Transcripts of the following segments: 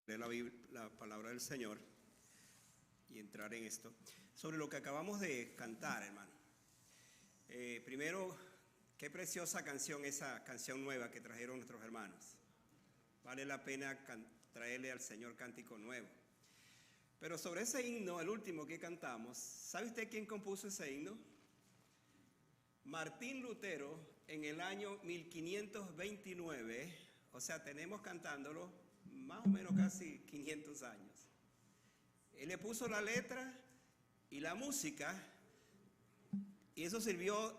Leer la palabra del Señor y entrar en esto. Sobre lo que acabamos de cantar, hermano. Primero, qué preciosa canción, esa canción nueva que trajeron nuestros hermanos. Vale la pena traerle al Señor cántico nuevo. Pero sobre ese himno, el último que cantamos, ¿sabe usted quién compuso ese himno? Martín Lutero, en el año 1529, o sea, tenemos cantándolo más o menos casi 500 años. Él le puso la letra y la música, y eso sirvió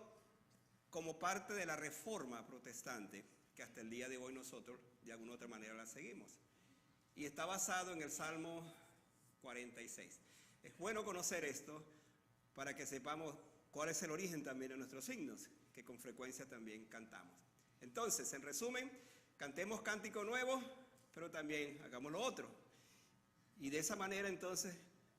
como parte de la reforma protestante, que hasta el día de hoy nosotros de alguna otra manera la seguimos. Y está basado en el Salmo 46. Es bueno conocer esto para que sepamos cuál es el origen también de nuestros himnos, que con frecuencia también cantamos. Entonces, en resumen, cantemos cántico nuevo, pero también hagamos lo otro. Y de esa manera entonces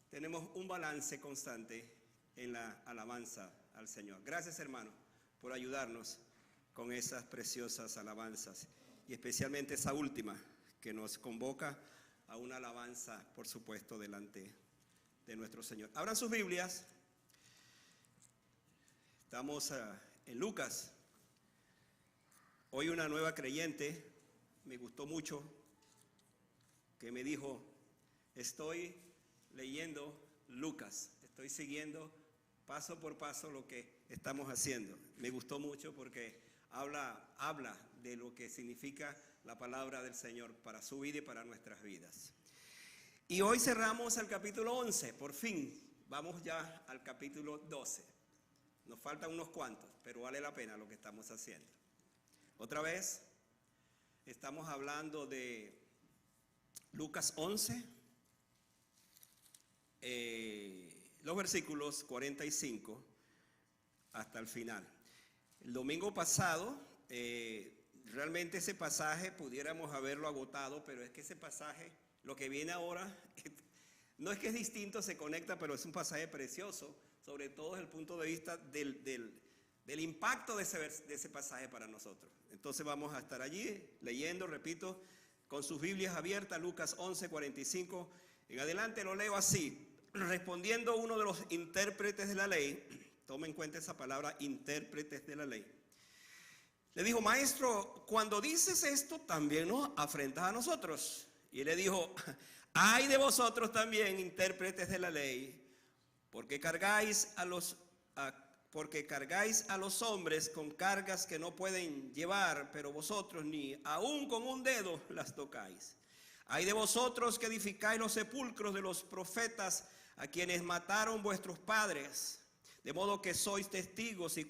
tenemos un balance constante en la alabanza al Señor. Gracias, hermano, por ayudarnos con esas preciosas alabanzas y especialmente esa última que nos convoca a una alabanza, por supuesto, delante de nuestro Señor. Abran sus Biblias. Estamos en Lucas. Hoy una nueva creyente me gustó mucho, que me dijo: estoy leyendo Lucas, estoy siguiendo paso por paso lo que estamos haciendo. Me gustó mucho porque habla de lo que significa la palabra del Señor para su vida y para nuestras vidas. Y hoy cerramos el capítulo 11, por fin, vamos ya al capítulo 12. Nos faltan unos cuantos, pero vale la pena lo que estamos haciendo. Otra vez, estamos hablando de Lucas 11, los versículos 45 hasta el final. El domingo pasado, realmente ese pasaje pudiéramos haberlo agotado, pero es que ese pasaje, lo que viene ahora, no es que es distinto, se conecta, pero es un pasaje precioso, sobre todo desde el punto de vista del impacto de ese pasaje para nosotros. Entonces vamos a estar allí leyendo, repito, con sus Biblias abiertas, Lucas 11, 45. En adelante lo leo así: respondiendo uno de los intérpretes de la ley, toma en cuenta esa palabra, intérpretes de la ley, le dijo: maestro, cuando dices esto, también nos afrentas a nosotros. Y él le dijo: ay de vosotros también, intérpretes de la ley, porque cargáis a los hombres con cargas que no pueden llevar, pero vosotros ni aun con un dedo las tocáis. Hay de vosotros que edificáis los sepulcros de los profetas a quienes mataron vuestros padres, de modo que sois testigos y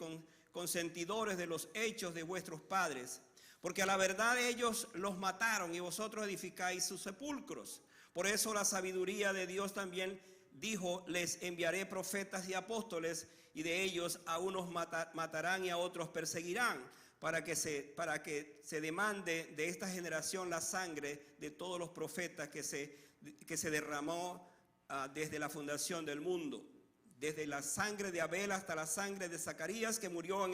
consentidores de los hechos de vuestros padres, porque a la verdad ellos los mataron y vosotros edificáis sus sepulcros. Por eso la sabiduría de Dios también dijo: les enviaré profetas y apóstoles, y de ellos a unos matarán y a otros perseguirán, para que se demande de esta generación la sangre de todos los profetas que se derramó desde la fundación del mundo, desde la sangre de Abel hasta la sangre de Zacarías, que murió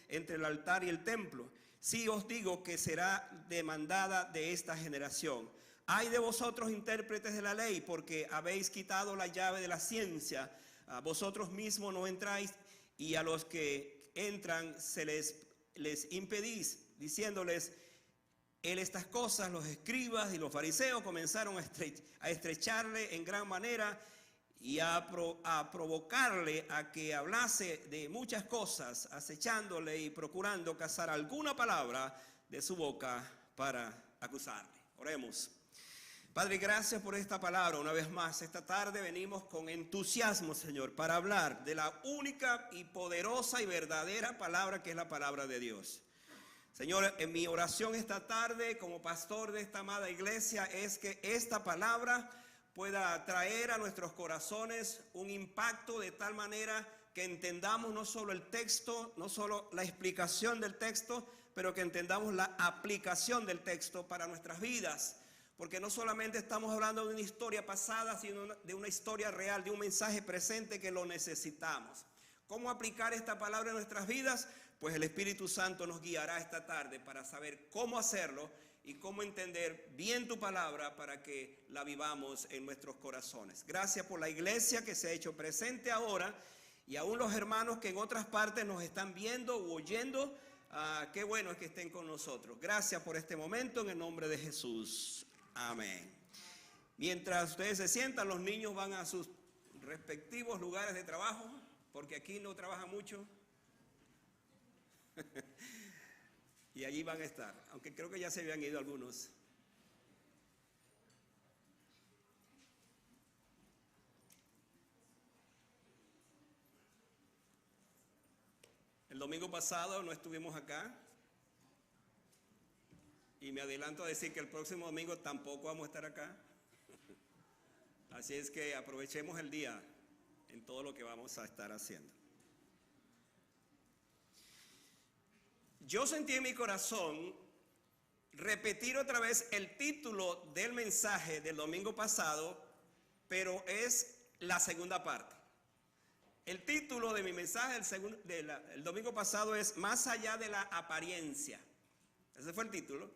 entre el altar y el templo. Sí os digo que será demandada de esta generación. Ay de vosotros, intérpretes de la ley, porque habéis quitado la llave de la ciencia. Vosotros mismos no entráis, y a los que entran se les impedís, diciéndoles él estas cosas. Los escribas y los fariseos comenzaron a estrecharle en gran manera y a provocarle a que hablase de muchas cosas, acechándole y procurando cazar alguna palabra de su boca para acusarle. Oremos. Padre, gracias por esta palabra. Una vez más, esta tarde venimos con entusiasmo, Señor, para hablar de la única y poderosa y verdadera palabra, que es la palabra de Dios. Señor, en mi oración esta tarde como pastor de esta amada iglesia es que esta palabra pueda traer a nuestros corazones un impacto de tal manera que entendamos no solo el texto, no solo la explicación del texto, pero que entendamos la aplicación del texto para nuestras vidas. Porque no solamente estamos hablando de una historia pasada, sino de una historia real, de un mensaje presente que lo necesitamos. ¿Cómo aplicar esta palabra en nuestras vidas? Pues el Espíritu Santo nos guiará esta tarde para saber cómo hacerlo y cómo entender bien tu palabra para que la vivamos en nuestros corazones. Gracias por la iglesia que se ha hecho presente ahora y aún los hermanos que en otras partes nos están viendo u oyendo. Qué bueno es que estén con nosotros. Gracias por este momento en el nombre de Jesús. Amén. Mientras ustedes se sientan, los niños van a sus respectivos lugares de trabajo, porque aquí no trabajan mucho. Y allí van a estar, aunque creo que ya se habían ido algunos. El domingo pasado no estuvimos acá. Y me adelanto a decir que el próximo domingo tampoco vamos a estar acá. Así es que aprovechemos el día en todo lo que vamos a estar haciendo. Yo sentí en mi corazón repetir otra vez el título del mensaje del domingo pasado, pero es la segunda parte. El título de mi mensaje el domingo pasado es Más allá de la apariencia. Ese fue el título.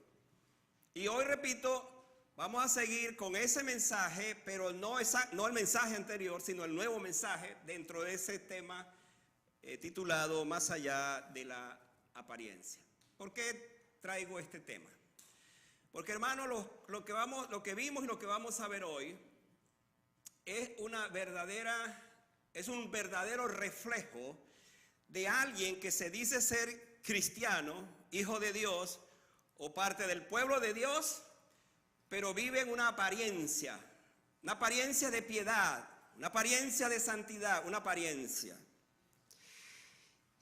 Y hoy repito, vamos a seguir con ese mensaje, pero no el mensaje anterior, sino el nuevo mensaje dentro de ese tema titulado Más allá de la apariencia. ¿Por qué traigo este tema? Porque, hermano, lo que vimos y lo que vamos a ver hoy es un verdadero reflejo de alguien que se dice ser cristiano, hijo de Dios o parte del pueblo de Dios, pero vive en una apariencia de piedad, una apariencia de santidad, una apariencia.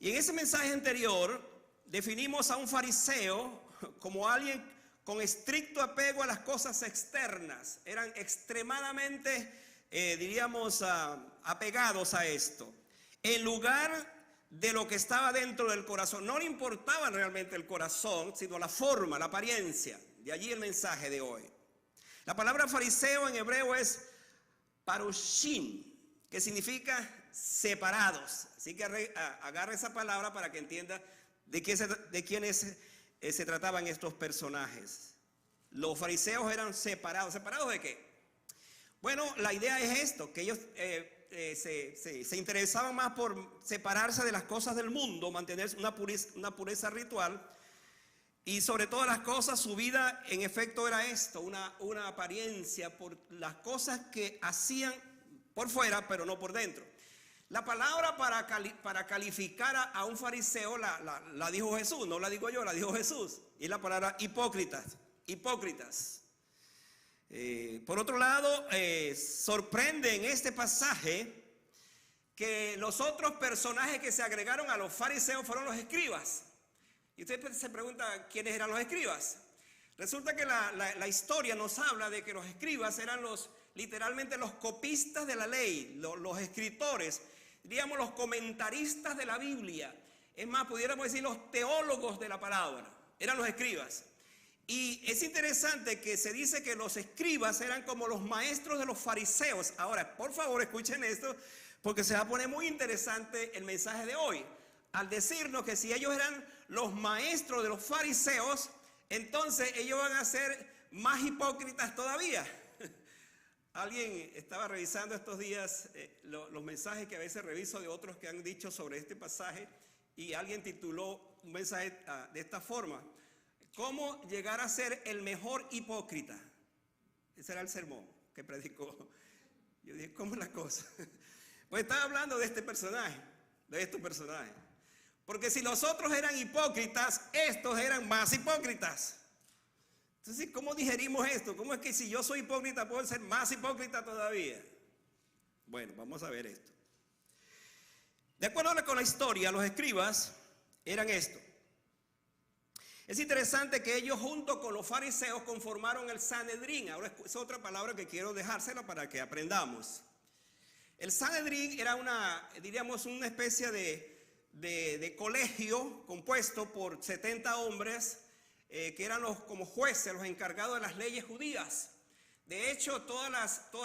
Y en ese mensaje anterior definimos a un fariseo como alguien con estricto apego a las cosas externas. Eran extremadamente, apegados a esto. En lugar de lo que estaba dentro del corazón. No le importaba realmente el corazón, sino la forma, la apariencia. De allí el mensaje de hoy. La palabra fariseo en hebreo es parushin, que significa separados. Así que agarre esa palabra para que entienda de quiénes se trataban estos personajes. Los fariseos eran separados. ¿Separados de qué? Bueno, la idea es esto, que ellos se interesaban más por separarse de las cosas del mundo, mantener una pureza ritual. Y sobre todas las cosas, su vida en efecto era esto, una apariencia por las cosas que hacían por fuera, pero no por dentro. La palabra para calificar a un fariseo la dijo Jesús, no la digo yo, la dijo Jesús. Y la palabra hipócritas. Por otro lado, sorprende en este pasaje que los otros personajes que se agregaron a los fariseos fueron los escribas. Y usted se pregunta quiénes eran los escribas. Resulta que la historia nos habla de que los escribas eran literalmente los copistas de la ley, los escritores, diríamos los comentaristas de la Biblia. Es más, pudiéramos decir los teólogos de la palabra, eran los escribas. Y es interesante que se dice que los escribas eran como los maestros de los fariseos. Ahora, por favor, escuchen esto, porque se va a poner muy interesante el mensaje de hoy. Al decirnos que si ellos eran los maestros de los fariseos, entonces ellos van a ser más hipócritas todavía. Alguien estaba revisando estos días los mensajes que a veces reviso de otros que han dicho sobre este pasaje, y alguien tituló un mensaje de esta forma: ¿cómo llegar a ser el mejor hipócrita? Ese era el sermón que predicó. Yo dije, ¿cómo es la cosa? Pues estaba hablando de este personaje, de estos personajes. Porque si los otros eran hipócritas, estos eran más hipócritas. Entonces, ¿cómo digerimos esto? ¿Cómo es que si yo soy hipócrita puedo ser más hipócrita todavía? Bueno, vamos a ver esto. De acuerdo con la historia, los escribas eran esto. Es interesante que ellos junto con los fariseos conformaron el Sanedrín. Ahora es otra palabra que quiero dejársela para que aprendamos. El Sanedrín era una especie de colegio compuesto por 70 hombres que eran como jueces, los encargados de las leyes judías. De hecho, todas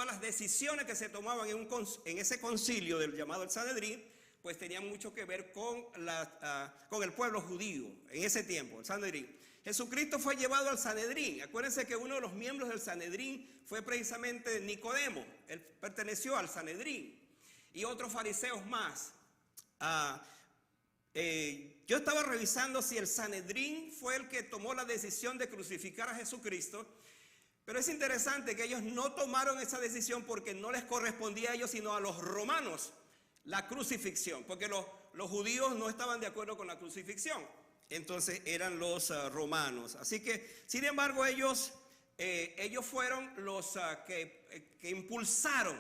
las decisiones que se tomaban en ese concilio del llamado el Sanedrín, pues tenían mucho que ver con el pueblo judío en ese tiempo, el Sanedrín. Jesucristo fue llevado al Sanedrín. Acuérdense que uno de los miembros del Sanedrín fue precisamente Nicodemo. Él perteneció al Sanedrín. Y otros fariseos más. Yo estaba revisando si el Sanedrín fue el que tomó la decisión de crucificar a Jesucristo. Pero es interesante que ellos no tomaron esa decisión porque no les correspondía a ellos, sino a los romanos, la crucifixión. Porque los judíos no estaban de acuerdo con la crucifixión. Entonces eran los romanos. Así que, sin embargo, ellos fueron los que impulsaron,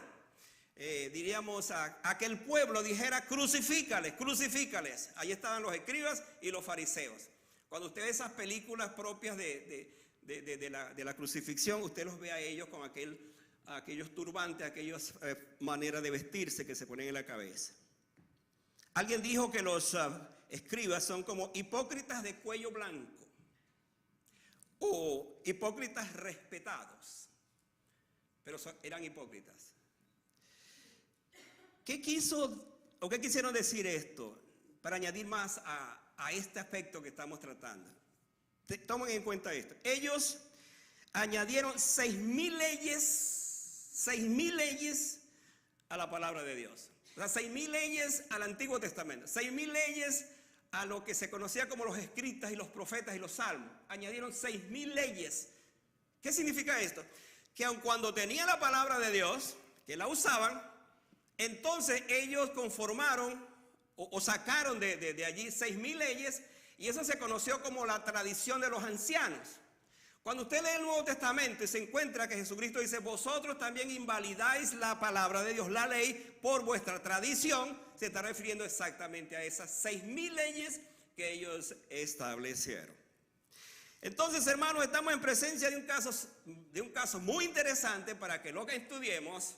diríamos, a que el pueblo dijera: crucifícales, crucifícales. Ahí estaban los escribas y los fariseos. Cuando usted ve esas películas propias de la crucifixión, usted los ve a ellos con aquellos turbantes, aquellas maneras de vestirse que se ponen en la cabeza. Alguien dijo que los escribas son como hipócritas de cuello blanco o hipócritas respetados, pero eran hipócritas. ¿Qué quisieron decir esto? Para añadir más a este aspecto que estamos tratando. Tomen en cuenta esto. Ellos añadieron 6,000 leyes a la palabra de Dios. O sea, 6,000 leyes al Antiguo Testamento, 6,000 leyes a lo que se conocía como los escritas y los profetas y los salmos. Añadieron 6,000 leyes. ¿Qué significa esto? Que aun cuando tenían la palabra de Dios, que la usaban, entonces ellos conformaron o sacaron de allí 6,000 leyes, y eso se conoció como la tradición de los ancianos. Cuando usted lee el Nuevo Testamento y se encuentra que Jesucristo dice: vosotros también invalidáis la palabra de Dios, la ley, por vuestra tradición, se está refiriendo exactamente a esas 6,000 leyes que ellos establecieron. Entonces, hermanos, estamos en presencia de un caso muy interesante para que lo que estudiemos.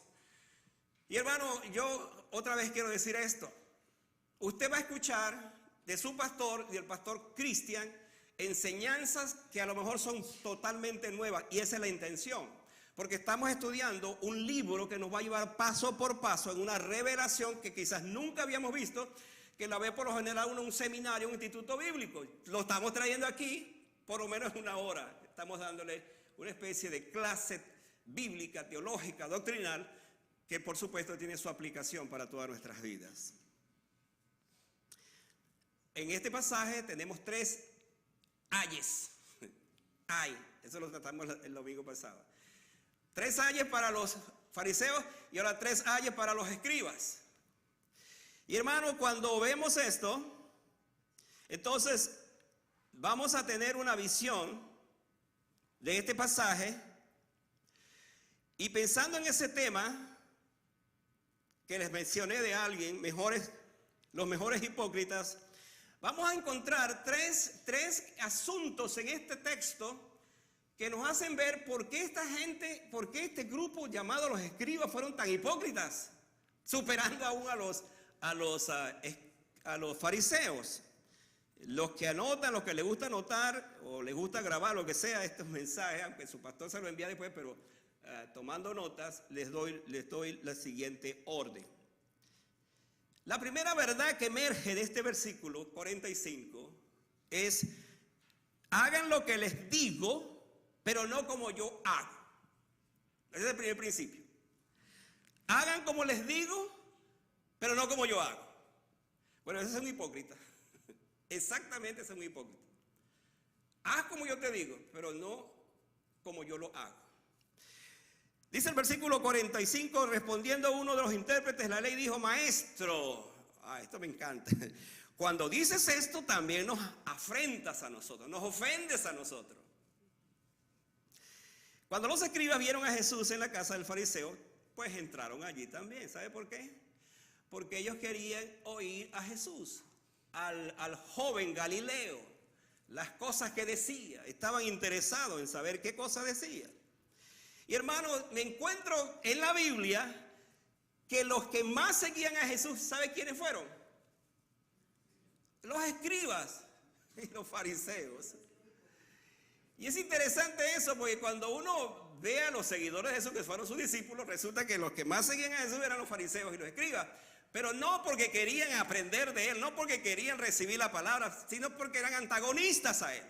Y hermano, yo otra vez quiero decir esto: usted va a escuchar de su pastor, del pastor Cristian, enseñanzas que a lo mejor son totalmente nuevas, y esa es la intención, porque estamos estudiando un libro que nos va a llevar paso por paso en una revelación que quizás nunca habíamos visto, que la ve por lo general uno en un seminario, un instituto bíblico. Lo estamos trayendo aquí por lo menos 1 hora. Estamos dándole una especie de clase bíblica, teológica, doctrinal, que por supuesto tiene su aplicación para todas nuestras vidas. En este pasaje tenemos 3 ayes. Eso lo tratamos el domingo pasado. 3 ayes para los fariseos y ahora 3 ayes para los escribas. Y hermano, cuando vemos esto, entonces vamos a tener una visión de este pasaje, y pensando en ese tema que les mencioné de alguien, los mejores hipócritas, vamos a encontrar tres asuntos en este texto que nos hacen ver por qué este grupo llamado los escribas fueron tan hipócritas, superando aún a los fariseos. Los que anotan, los que les gusta anotar o les gusta grabar lo que sea estos mensajes, aunque su pastor se lo envía después, pero tomando notas, les doy la siguiente orden. La primera verdad que emerge de este versículo 45 es: hagan lo que les digo, pero no como yo hago. Ese es el primer principio. Hagan como les digo, pero no como yo hago. Bueno, ese es un hipócrita. Exactamente, ese es un hipócrita. Haz como yo te digo, pero no como yo lo hago. Dice el versículo 45, respondiendo uno de los intérpretes de la ley, dijo: maestro, esto me encanta, cuando dices esto también nos afrentas a nosotros, nos ofendes a nosotros. Cuando los escribas vieron a Jesús en la casa del fariseo, pues entraron allí también. ¿Sabe por qué? Porque ellos querían oír a Jesús, al joven Galileo, las cosas que decía. Estaban interesados en saber qué cosas decía. Y hermano, me encuentro en la Biblia que los que más seguían a Jesús, ¿sabe quiénes fueron? Los escribas y los fariseos. Y es interesante eso, porque cuando uno ve a los seguidores de Jesús, que fueron sus discípulos, resulta que los que más seguían a Jesús eran los fariseos y los escribas. Pero no porque querían aprender de él, no porque querían recibir la palabra, sino porque eran antagonistas a él.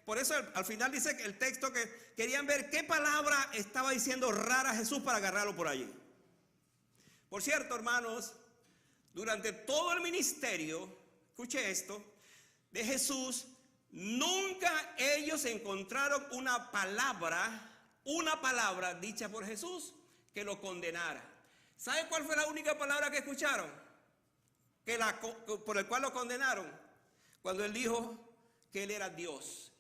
Por eso al final dice el texto que querían ver qué palabra estaba diciendo rara Jesús para agarrarlo por allí. Por cierto, hermanos, durante todo el ministerio, escuche esto, de Jesús, nunca ellos encontraron una palabra dicha por Jesús que lo condenara. ¿Sabe cuál fue la única palabra que escucharon? Por el cual lo condenaron. Cuando él dijo que él era Dios.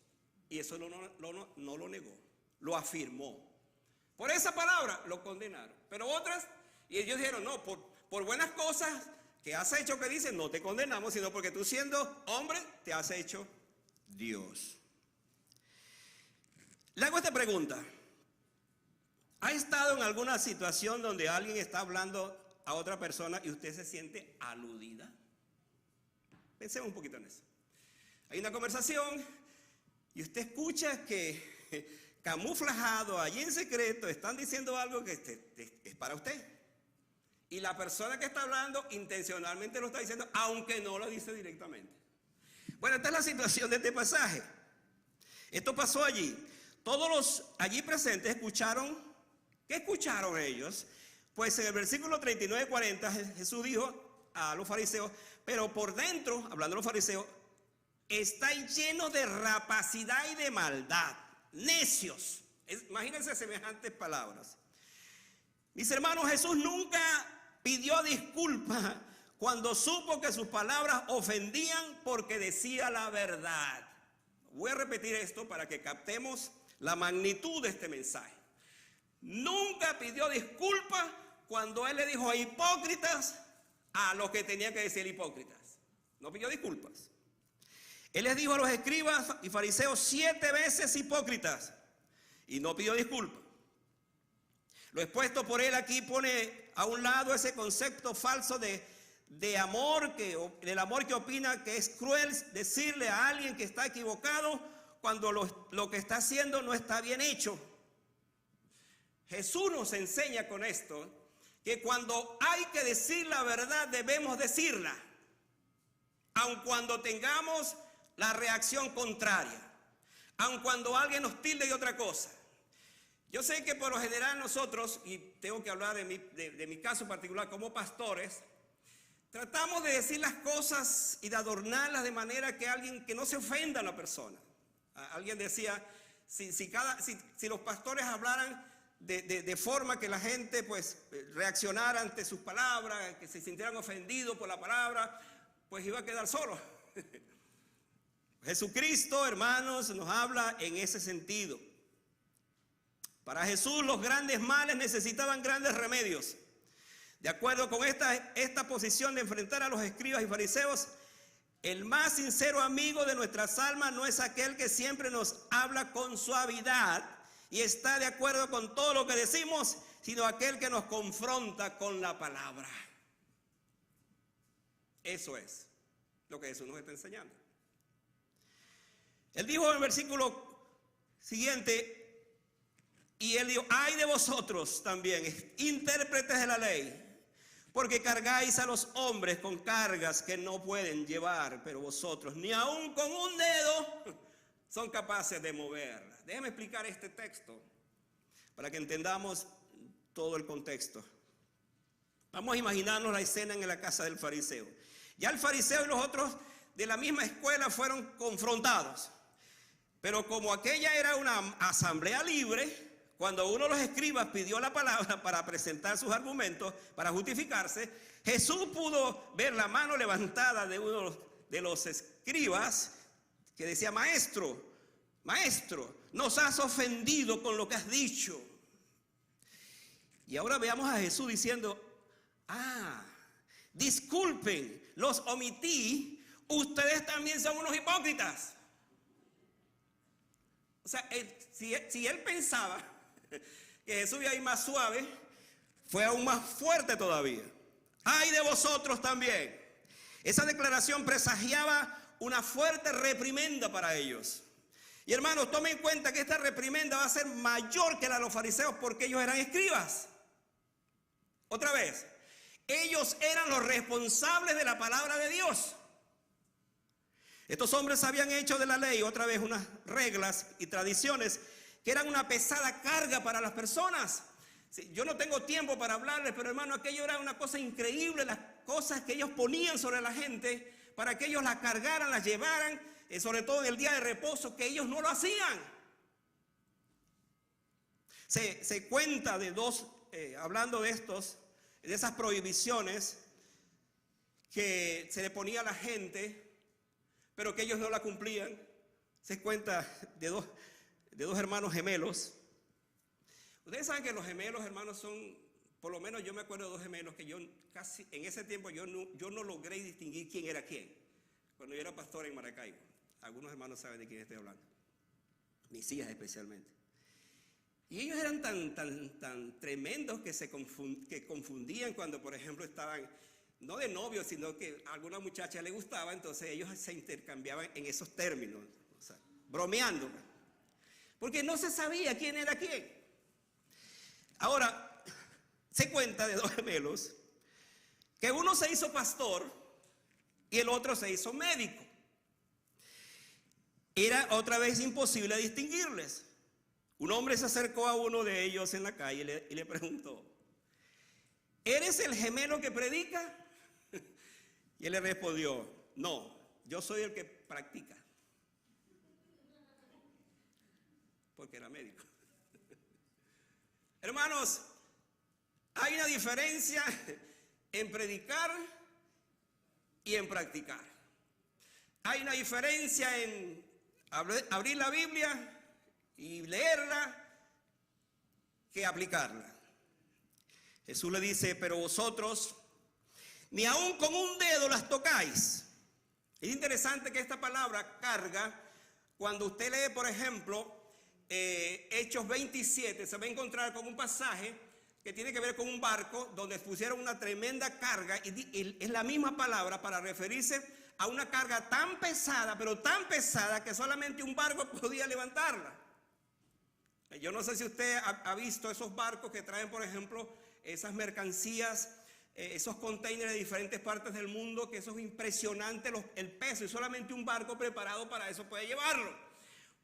Y eso no lo negó, lo afirmó. Por esa palabra lo condenaron. Pero otras, y ellos dijeron, no, por buenas cosas que has hecho, que dicen, no te condenamos, sino porque tú siendo hombre te has hecho Dios. Le hago esta pregunta. ¿Ha estado en alguna situación donde alguien está hablando a otra persona y usted se siente aludida? Pensemos un poquito en eso. Hay una conversación y usted escucha que camuflajado, allí en secreto, están diciendo algo que es para usted. Y la persona que está hablando intencionalmente lo está diciendo, aunque no lo dice directamente. Bueno, esta es la situación de este pasaje. Esto pasó allí. Todos los allí presentes escucharon. ¿Qué escucharon ellos? Pues en el versículo 39-40 Jesús dijo a los fariseos, pero por dentro, hablando de los fariseos, estáis llenos de rapacidad y de maldad, necios. Imagínense semejantes palabras. Mis hermanos, Jesús nunca pidió disculpas cuando supo que sus palabras ofendían porque decía la verdad. Voy a repetir esto para que captemos la magnitud de este mensaje. Nunca pidió disculpas cuando él le dijo a hipócritas a los que tenía que decir hipócritas. No pidió disculpas. Él les dijo a los escribas y fariseos 7 veces hipócritas y no pidió disculpas. Lo expuesto por él aquí pone a un lado ese concepto falso de amor, el amor que opina que es cruel decirle a alguien que está equivocado cuando lo que está haciendo no está bien hecho. Jesús nos enseña con esto que cuando hay que decir la verdad debemos decirla, aun cuando tengamos la reacción contraria, aun cuando alguien nos tilde de otra cosa. Yo sé que por lo general nosotros, y tengo que hablar de mi caso particular como pastores, tratamos de decir las cosas y de adornarlas de manera que no se ofenda a la persona. Alguien decía, si los pastores hablaran de forma que la gente pues reaccionara ante sus palabras, que se sintieran ofendidos por la palabra, pues iba a quedar solo. Jesucristo, hermanos, nos habla en ese sentido. Para Jesús los grandes males necesitaban grandes remedios. De acuerdo con esta posición de enfrentar a los escribas y fariseos, el más sincero amigo de nuestras almas no es aquel que siempre nos habla con suavidad y está de acuerdo con todo lo que decimos, sino aquel que nos confronta con la palabra. Eso es lo que Jesús nos está enseñando. Él dijo en el versículo siguiente, y él dijo, ay de vosotros también, intérpretes de la ley, porque cargáis a los hombres con cargas que no pueden llevar, pero vosotros ni aun con un dedo son capaces de moverla. Déjeme explicar este texto para que entendamos todo el contexto. Vamos a imaginarnos la escena en la casa del fariseo. Ya el fariseo y los otros de la misma escuela fueron confrontados. Pero como aquella era una asamblea libre, cuando uno de los escribas pidió la palabra para presentar sus argumentos, para justificarse, Jesús pudo ver la mano levantada de uno de los escribas que decía, maestro, nos has ofendido con lo que has dicho. Y ahora veamos a Jesús diciendo, disculpen, los omití, ustedes también son unos hipócritas. O sea, si él pensaba que Jesús iba a ir más suave, fue aún más fuerte todavía. ¡Ay de vosotros también! Esa declaración presagiaba una fuerte reprimenda para ellos. Y hermanos, tomen en cuenta que esta reprimenda va a ser mayor que la de los fariseos porque ellos eran escribas. Otra vez, ellos eran los responsables de la palabra de Dios. Estos hombres habían hecho de la ley otra vez unas reglas y tradiciones que eran una pesada carga para las personas. Sí, yo no tengo tiempo para hablarles, pero hermano, aquello era una cosa increíble, las cosas que ellos ponían sobre la gente para que ellos las cargaran, las llevaran, sobre todo en el día de reposo, que ellos no lo hacían. Se cuenta de dos, hablando de esas prohibiciones que se le ponía a la gente, pero que ellos no la cumplían. Se cuenta de dos hermanos gemelos. Ustedes saben que los gemelos, hermanos, son, por lo menos yo me acuerdo de dos gemelos que yo casi, en ese tiempo yo no logré distinguir quién era quién, cuando yo era pastor en Maracaibo. Algunos hermanos saben de quién estoy hablando, mis hijas especialmente. Y ellos eran tan tremendos que confundían cuando, por ejemplo, estaban, no de novios, sino que a alguna muchacha le gustaba, entonces ellos se intercambiaban en esos términos, o sea, bromeando, porque no se sabía quién era quién. Ahora, se cuenta de dos gemelos, que uno se hizo pastor y el otro se hizo médico. Era otra vez imposible distinguirles. Un hombre se acercó a uno de ellos en la calle y le preguntó: ¿eres el gemelo que predica? Y él le respondió: no, yo soy el que practica. Porque era médico. Hermanos, hay una diferencia en predicar y en practicar. Hay una diferencia en abrir la Biblia y leerla que aplicarla. Jesús le dice: pero vosotros ni aun con un dedo las tocáis. Es interesante que esta palabra carga, cuando usted lee, por ejemplo, Hechos 27, se va a encontrar con un pasaje que tiene que ver con un barco donde pusieron una tremenda carga, y es la misma palabra para referirse a una carga tan pesada, pero tan pesada que solamente un barco podía levantarla. Yo no sé si usted ha visto esos barcos que traen, por ejemplo, esas mercancías, esos containers de diferentes partes del mundo, que eso es impresionante el peso, y solamente un barco preparado para eso puede llevarlo.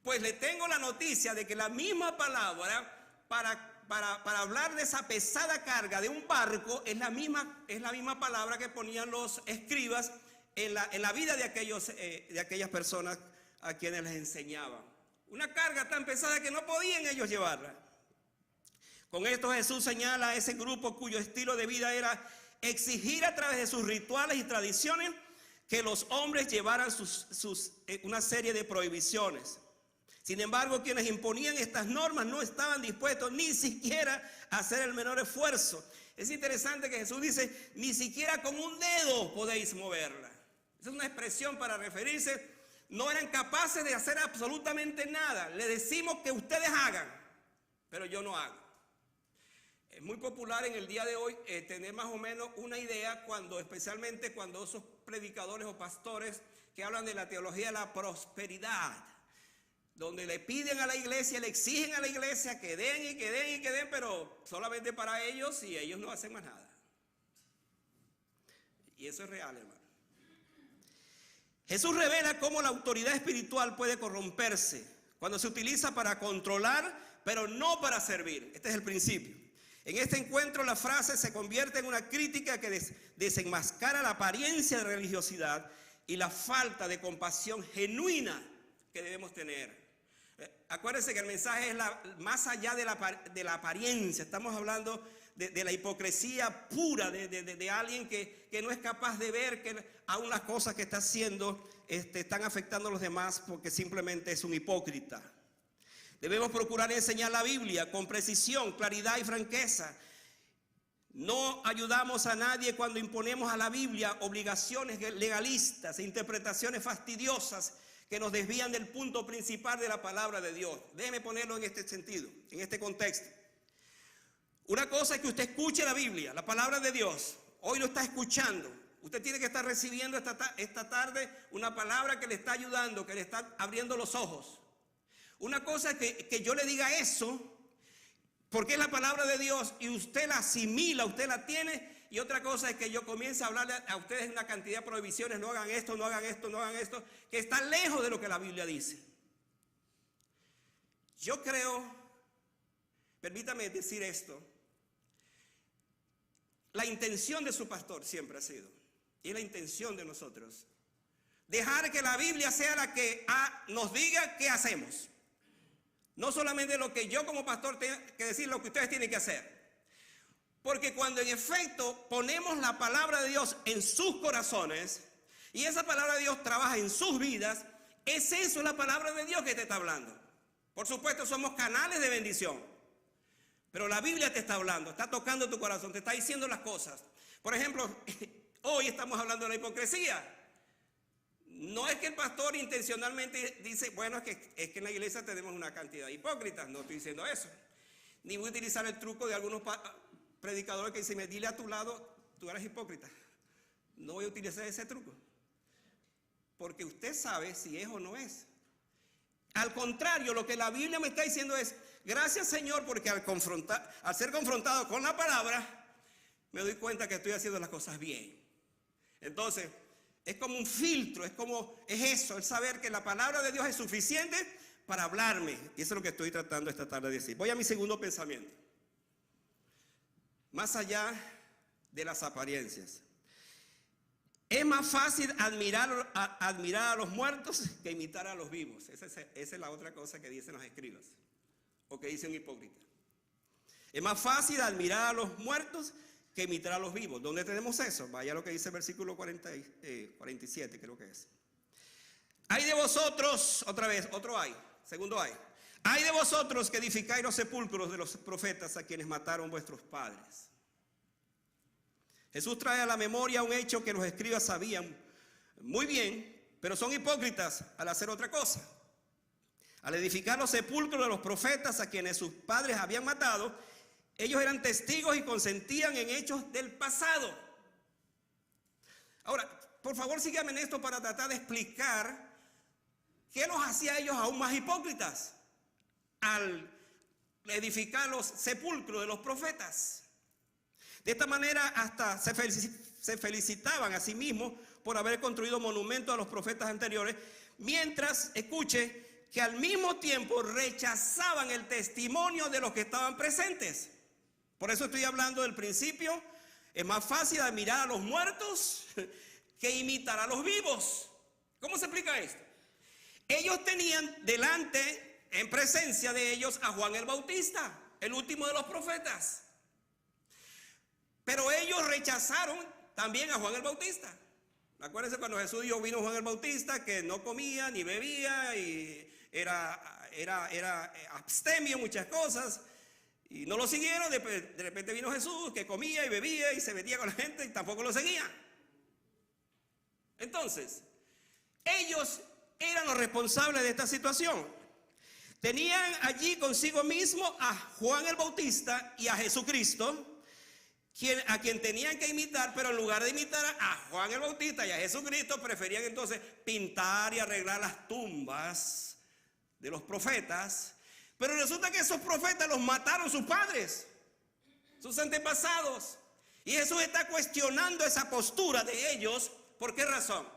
Pues le tengo la noticia de que la misma palabra para hablar de esa pesada carga de un barco es la misma palabra que ponían los escribas en la vida de aquellas personas a quienes les enseñaban. Una carga tan pesada que no podían ellos llevarla. Con esto Jesús señala a ese grupo cuyo estilo de vida era exigir a través de sus rituales y tradiciones que los hombres llevaran una serie de prohibiciones. Sin embargo, quienes imponían estas normas no estaban dispuestos ni siquiera a hacer el menor esfuerzo. Es interesante que Jesús dice: ni siquiera con un dedo podéis moverla. Esa es una expresión para referirse, no eran capaces de hacer absolutamente nada. Le decimos que ustedes hagan, pero yo no hago. Es muy popular en el día de hoy tener más o menos una idea, especialmente cuando esos predicadores o pastores que hablan de la teología de la prosperidad, donde le piden a la iglesia, le exigen a la iglesia que den y que den y que den, pero solamente para ellos, y ellos no hacen más nada. Y eso es real, hermano. Jesús revela cómo la autoridad espiritual puede corromperse cuando se utiliza para controlar, pero no para servir. Este es el principio. En este encuentro la frase se convierte en una crítica que desenmascara la apariencia de religiosidad y la falta de compasión genuina que debemos tener. Acuérdense que el mensaje es más allá de la apariencia. Estamos hablando de la hipocresía pura de alguien que no es capaz de ver que aún las cosas que está haciendo están afectando a los demás, porque simplemente es un hipócrita. Debemos procurar enseñar la Biblia con precisión, claridad y franqueza. No ayudamos a nadie cuando imponemos a la Biblia obligaciones legalistas e interpretaciones fastidiosas que nos desvían del punto principal de la palabra de Dios. Déjeme ponerlo en este sentido, en este contexto. Una cosa es que usted escuche la Biblia, la palabra de Dios. Hoy lo está escuchando. Usted tiene que estar recibiendo esta tarde una palabra que le está ayudando, que le está abriendo los ojos. Una cosa es que yo le diga eso, porque es la palabra de Dios y usted la asimila, usted la tiene, y otra cosa es que yo comience a hablarle a ustedes una cantidad de prohibiciones, no hagan esto, no hagan esto, no hagan esto, que está lejos de lo que la Biblia dice. Yo creo, permítame decir esto, la intención de su pastor siempre ha sido, y la intención de nosotros, dejar que la Biblia sea la que nos diga qué hacemos. No solamente lo que yo como pastor tengo que decir, lo que ustedes tienen que hacer. Porque cuando en efecto ponemos la palabra de Dios en sus corazones y esa palabra de Dios trabaja en sus vidas, es eso la palabra de Dios que te está hablando. Por supuesto somos canales de bendición, pero la Biblia te está hablando, está tocando tu corazón, te está diciendo las cosas. Por ejemplo, hoy estamos hablando de la hipocresía. No es que el pastor intencionalmente dice, bueno, es que en la iglesia tenemos una cantidad de hipócritas, no estoy diciendo eso. Ni voy a utilizar el truco de algunos predicadores que dicen, dile a tu lado, tú eres hipócrita. No voy a utilizar ese truco, porque usted sabe si es o no es. Al contrario, lo que la Biblia me está diciendo es, gracias Señor, porque al ser confrontado con la palabra, me doy cuenta que estoy haciendo las cosas bien. Entonces, es como un filtro, es eso, el saber que la palabra de Dios es suficiente para hablarme. Y eso es lo que estoy tratando esta tarde de decir. Voy a mi segundo pensamiento. Más allá de las apariencias. Es más fácil admirar a los muertos que imitar a los vivos. Esa es la otra cosa que dicen los escribas, o que dice un hipócrita. Es más fácil admirar a los muertos que imitar a los vivos. ¿Dónde tenemos eso? Vaya lo que dice el versículo 47, creo que es. Hay de vosotros, otra vez, otro hay, segundo hay. Hay de vosotros que edificáis los sepulcros de los profetas a quienes mataron vuestros padres. Jesús trae a la memoria un hecho que los escribas sabían muy bien, pero son hipócritas al hacer otra cosa. Al edificar los sepulcros de los profetas a quienes sus padres habían matado, ellos eran testigos y consentían en hechos del pasado. Ahora, por favor síganme en esto para tratar de explicar qué los hacía a ellos aún más hipócritas al edificar los sepulcros de los profetas. De esta manera hasta se felicitaban a sí mismos por haber construido monumentos a los profetas anteriores, mientras, escuche, que al mismo tiempo rechazaban el testimonio de los que estaban presentes. Por eso estoy hablando del principio. Es más fácil admirar a los muertos que imitar a los vivos. ¿Cómo se explica esto? Ellos tenían delante, en presencia de ellos, a Juan el Bautista, el último de los profetas. Pero ellos rechazaron también a Juan el Bautista. Acuérdense cuando Jesús dijo, vino Juan el Bautista, que no comía ni bebía y era abstemio, muchas cosas. Y no lo siguieron. De repente vino Jesús, que comía y bebía y se metía con la gente y tampoco lo seguían. Entonces, ellos eran los responsables de esta situación. Tenían allí consigo mismo a Juan el Bautista y a Jesucristo, a quien tenían que imitar, pero en lugar de imitar a Juan el Bautista y a Jesucristo, preferían entonces pintar y arreglar las tumbas de los profetas. Pero resulta que esos profetas los mataron sus padres, sus antepasados. Y Jesús está cuestionando esa postura de ellos. ¿Por qué razón?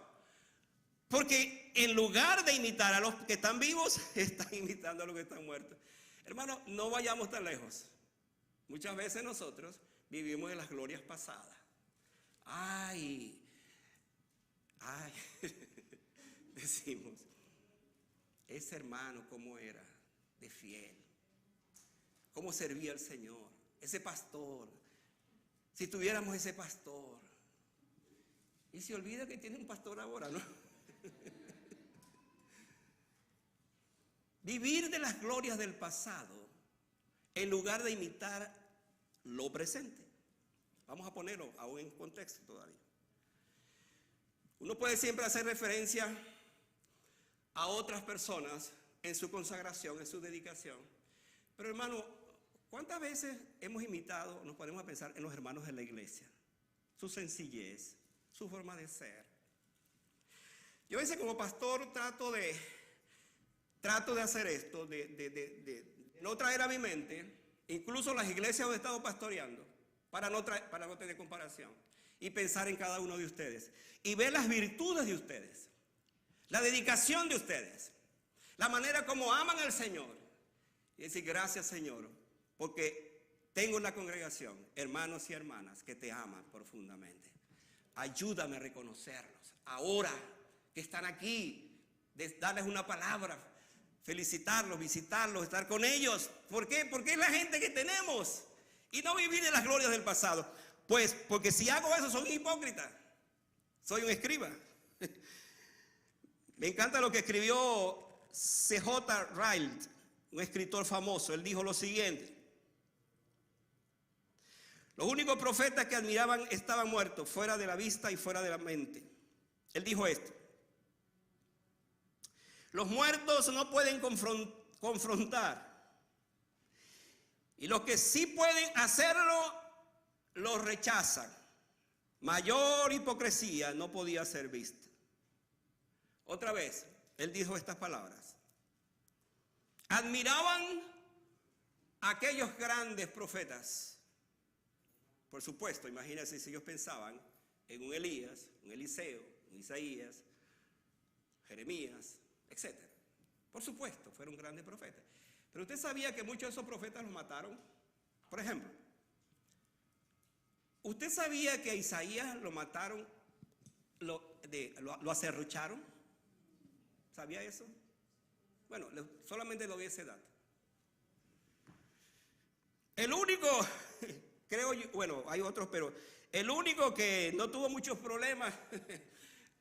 Porque en lugar de imitar a los que están vivos, están imitando a los que están muertos. Hermano, no vayamos tan lejos. Muchas veces nosotros vivimos en las glorias pasadas. Ay, decimos, ese hermano cómo era de fiel, cómo servía al Señor, ese pastor, si tuviéramos ese pastor. Y se olvida que tiene un pastor ahora, ¿no? Vivir de las glorias del pasado en lugar de imitar lo presente. Vamos a ponerlo aún en contexto todavía. Uno puede siempre hacer referencia a otras personas en su consagración, en su dedicación. Pero hermano, ¿cuántas veces hemos imitado, nos ponemos a pensar en los hermanos de la iglesia? Su sencillez, su forma de ser. Yo a veces como pastor trato de hacer esto, de no traer a mi mente, incluso las iglesias donde he estado pastoreando, para no tener comparación, y pensar en cada uno de ustedes, y ver las virtudes de ustedes, la dedicación de ustedes, la manera como aman al Señor, y decir gracias, Señor, porque tengo una congregación, hermanos y hermanas, que te aman profundamente. Ayúdame a reconocerlos ahora que están aquí, darles una palabra, felicitarlos, visitarlos, estar con ellos. ¿Por qué? Porque es la gente que tenemos y no vivir de las glorias del pasado. Pues porque si hago eso soy hipócrita, soy un escriba. Me encanta lo que escribió C.J. Ryle, un escritor famoso. Él dijo lo siguiente: los únicos profetas que admiraban estaban muertos, fuera de la vista y fuera de la mente. Él dijo esto: los muertos no pueden confrontar, y los que sí pueden hacerlo, los rechazan. Mayor hipocresía no podía ser vista. Otra vez, él dijo estas palabras: admiraban a aquellos grandes profetas. Por supuesto, imagínense si ellos pensaban en un Elías, un Eliseo, un Isaías, Jeremías, etc. Por supuesto, fueron grandes profetas. Pero usted sabía que muchos de esos profetas los mataron. Por ejemplo, ¿usted sabía que a Isaías lo mataron, lo aserrucharon? ¿Sabía eso? Bueno, solamente lo doy ese dato. El único, creo yo, bueno, hay otros, pero el único que no tuvo muchos problemas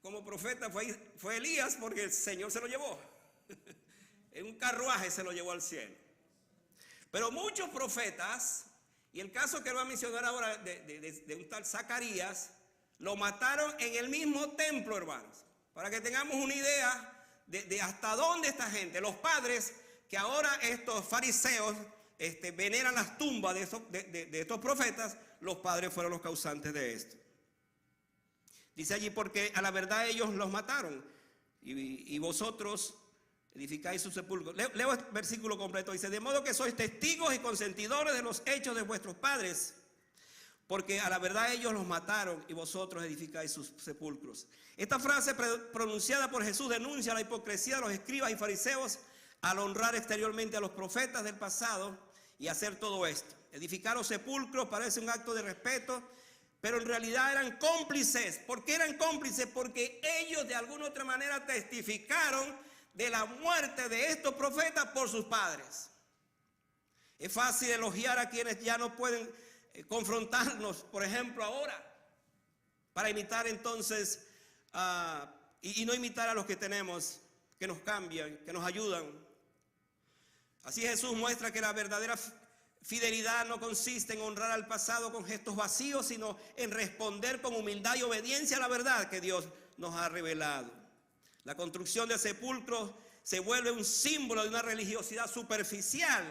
como profeta fue Elías, porque el Señor se lo llevó. En un carruaje se lo llevó al cielo. Pero muchos profetas, y el caso que va a mencionar ahora de un tal Zacarías, lo mataron en el mismo templo, hermanos. Para que tengamos una idea de hasta dónde esta gente, los padres, que ahora estos fariseos veneran las tumbas de estos profetas, los padres fueron los causantes de esto. Dice allí: porque a la verdad ellos los mataron, y vosotros edificáis sus sepulcros. Leo el versículo completo. Dice: de modo que sois testigos y consentidores de los hechos de vuestros padres, porque a la verdad ellos los mataron y vosotros edificáis sus sepulcros. Esta frase pronunciada por Jesús denuncia la hipocresía de los escribas y fariseos al honrar exteriormente a los profetas del pasado y hacer todo esto. Edificar los sepulcros parece un acto de respeto, pero en realidad eran cómplices. ¿Por qué eran cómplices? Porque ellos de alguna otra manera testificaron de la muerte de estos profetas por sus padres. Es fácil elogiar a quienes ya no pueden confrontarnos, por ejemplo, ahora, para imitar entonces y no imitar a los que tenemos, que nos cambian, que nos ayudan. Así Jesús muestra que la verdadera fidelidad no consiste en honrar al pasado con gestos vacíos, sino en responder con humildad y obediencia a la verdad que Dios nos ha revelado. La construcción de sepulcros se vuelve un símbolo de una religiosidad superficial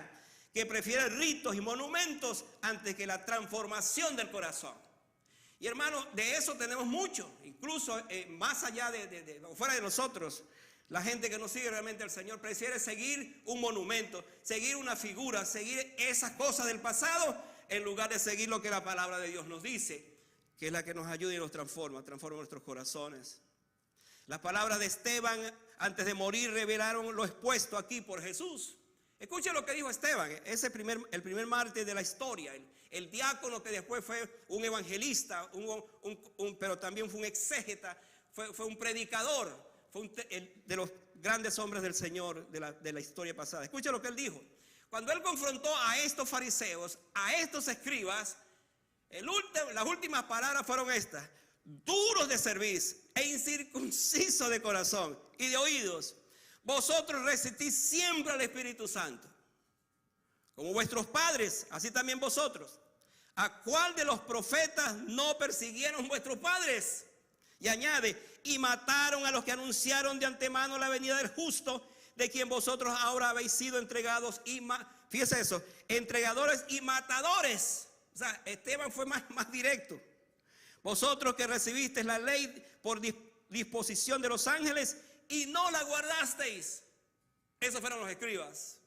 que prefiere ritos y monumentos antes que la transformación del corazón. Y hermanos, de eso tenemos mucho, incluso más allá fuera de nosotros. La gente que no sigue realmente al Señor prefiere seguir un monumento, seguir una figura, seguir esas cosas del pasado, en lugar de seguir lo que la palabra de Dios nos dice, que es la que nos ayuda y nos transforma nuestros corazones. Las palabras de Esteban antes de morir revelaron lo expuesto aquí por Jesús. Escuchen lo que dijo Esteban, el primer mártir de la historia, el diácono que después fue un evangelista, pero también fue un exégeta, fue un predicador, fue de los grandes hombres del Señor de la historia pasada. Escuchen lo que él dijo. Cuando él confrontó a estos fariseos, a estos escribas, las últimas palabras fueron estas: duros de cerviz e incircuncisos de corazón y de oídos, vosotros resistís siempre al Espíritu Santo, como vuestros padres, así también vosotros. ¿A cuál de los profetas no persiguieron vuestros padres? Y añade: y mataron a los que anunciaron de antemano la venida del justo, de quien vosotros ahora habéis sido entregados fíjese eso, entregadores y matadores. O sea, Esteban fue más directo. Vosotros que recibisteis la ley por disposición de los ángeles y no la guardasteis. Esos fueron los escribas.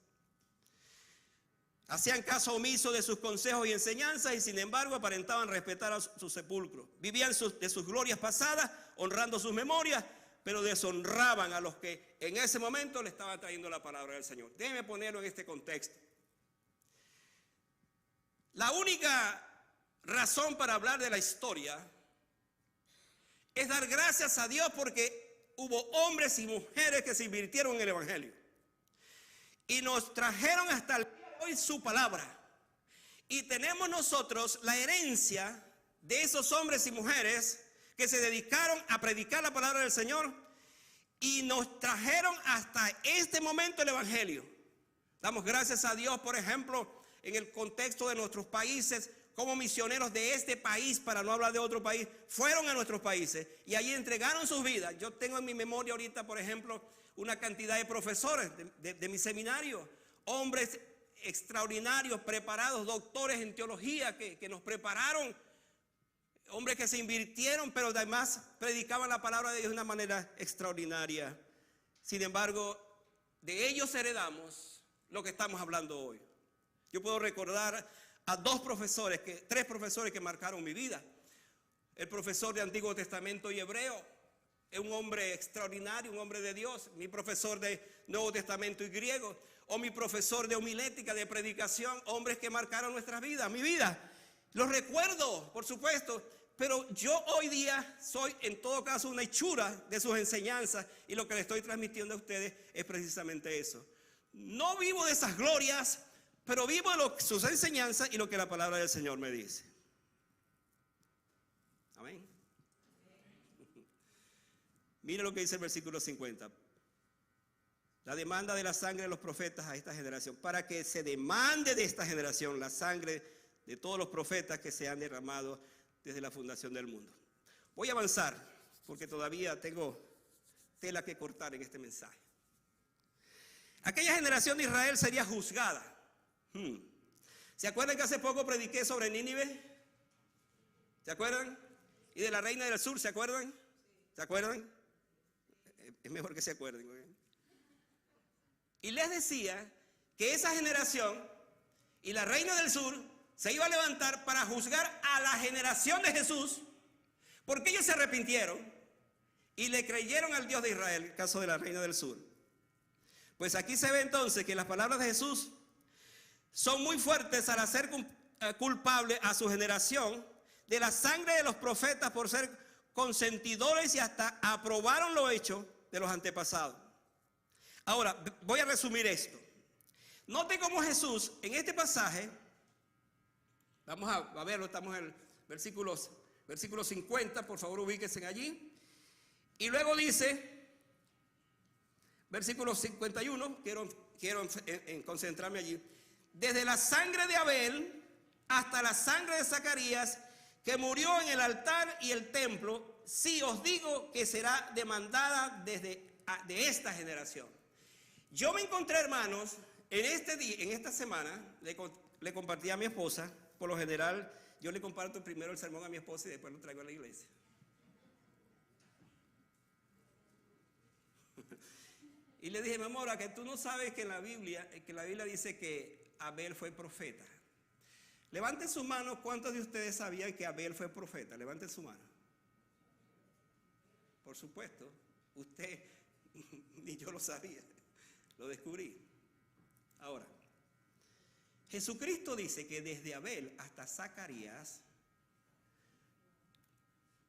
Hacían caso omiso de sus consejos y enseñanzas y sin embargo aparentaban respetar a su sepulcro. Vivían de sus glorias pasadas, honrando sus memorias, pero deshonraban a los que en ese momento le estaban trayendo la palabra del Señor. Déjenme ponerlo en este contexto. La única razón para hablar de la historia es dar gracias a Dios porque hubo hombres y mujeres que se invirtieron en el Evangelio y nos trajeron hasta el día de hoy su palabra. Y tenemos nosotros la herencia de esos hombres y mujeres que se dedicaron a predicar la palabra del Señor y nos trajeron hasta este momento el Evangelio. Damos gracias a Dios, por ejemplo, en el contexto de nuestros países, como misioneros de este país, para no hablar de otro país, fueron a nuestros países y allí entregaron sus vidas. Yo tengo en mi memoria ahorita, por ejemplo, una cantidad de profesores de mi seminario, hombres extraordinarios, preparados, doctores en teología que nos prepararon, hombres que se invirtieron, pero además predicaban la palabra de Dios de una manera extraordinaria. Sin embargo, de ellos heredamos lo que estamos hablando hoy. Yo puedo recordar a tres profesores que marcaron mi vida. El profesor de Antiguo Testamento y Hebreo, es un hombre extraordinario, un hombre de Dios. Mi profesor de Nuevo Testamento y griego, o mi profesor de homilética, de predicación, hombres que marcaron nuestras vidas, mi vida. Los recuerdo, por supuesto, pero yo hoy día soy en todo caso una hechura de sus enseñanzas y lo que le estoy transmitiendo a ustedes es precisamente eso. No vivo de esas glorias, pero vivo de sus enseñanzas y lo que la palabra del Señor me dice. Amén. Mire lo que dice el versículo 50. La demanda de la sangre de los profetas a esta generación, para que se demande de esta generación la sangre de todos los profetas que se han derramado desde la fundación del mundo. Voy a avanzar porque todavía tengo tela que cortar en este mensaje. Aquella generación de Israel sería juzgada. ¿Se acuerdan que hace poco prediqué sobre Nínive? ¿Se acuerdan? Y de la reina del sur, ¿se acuerdan? ¿Se acuerdan? Es mejor que se acuerden. Y les decía que esa generación y la reina del sur se iba a levantar para juzgar a la generación de Jesús, porque ellos se arrepintieron y le creyeron al Dios de Israel, el caso de la reina del sur. Pues aquí se ve entonces que las palabras de Jesús son muy fuertes al hacer culpable a su generación de la sangre de los profetas por ser consentidores y hasta aprobaron lo hecho de los antepasados. Ahora, voy a resumir esto. Note cómo Jesús en este pasaje, vamos a verlo, estamos en el versículo 50, por favor ubíquense allí. Y luego dice, versículo 51, quiero concentrarme allí. Desde la sangre de Abel hasta la sangre de Zacarías, que murió en el altar y el templo, sí os digo que será demandada de esta generación. Yo me encontré, hermanos, en esta semana, le compartí a mi esposa. Por lo general, yo le comparto primero el sermón a mi esposa y después lo traigo a la iglesia. Y le dije, mi amor, ¿a que tú no sabes que en la Biblia dice que Abel fue profeta? Levanten su mano, ¿cuántos de ustedes sabían que Abel fue profeta? Levanten su mano. Por supuesto, usted ni yo lo sabía, lo descubrí. Ahora, Jesucristo dice que desde Abel hasta Zacarías,